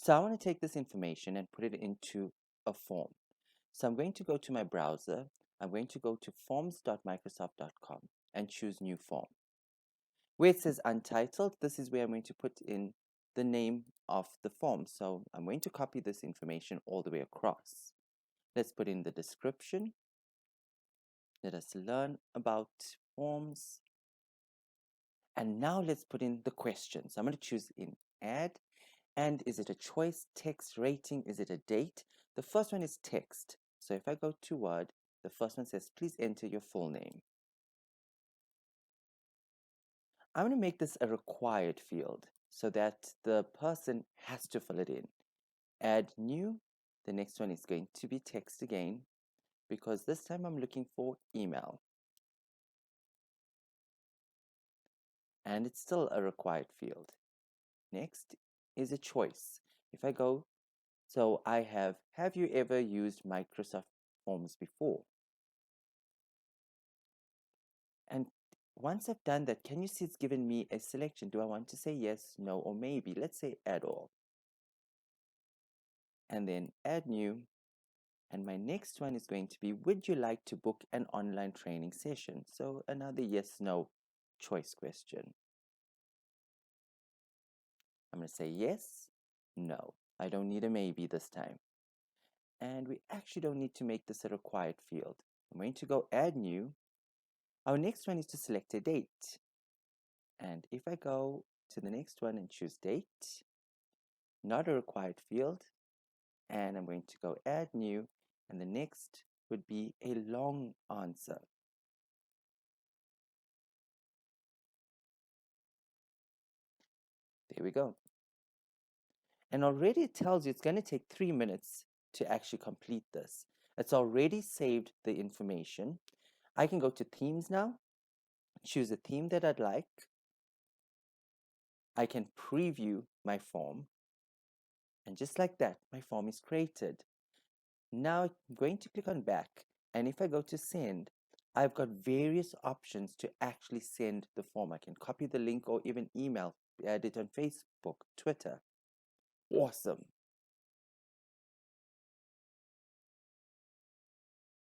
So I want to take this information and put it into a form. So I'm going to go to my browser. I'm going to go to forms.microsoft.com and choose new form. Where it says untitled, this is where I'm going to put in the name of the form. So I'm going to copy this information all the way across. Let's put in the description. Let us learn about forms. And now let's put in the questions. I'm going to choose in add. And is it a choice, text, rating? Is it a date? The first one is text. So if I go to Word, the first one says, please enter your full name. I'm going to make this a required field so that the person has to fill it in. Add new. The next one is going to be text again, because this time I'm looking for email. And it's still a required field. Next is a choice. If I go, so I have you ever used Microsoft Forms before? And once I've done that, can you see it's given me a selection? Do I want to say yes, no, or maybe? Let's say add all. And then add new. And my next one is going to be, would you like to book an online training session? So another yes, no choice question. I'm going to say yes, no. I don't need a maybe this time. And we actually don't need to make this a required field. I'm going to go add new. Our next one is to select a date. And if I go to the next one and choose date, not a required field, and I'm going to go add new, and the next would be a long answer. There we go. And already it tells you it's going to take 3 minutes to actually complete this. It's already saved the information. I can go to themes now, choose a theme that I'd like. I can preview my form, and just like that, my form is created. Now I'm going to click on back, and if I go to send, I've got various options to actually send the form. I can copy the link or even email, add it on Facebook, Twitter. Awesome.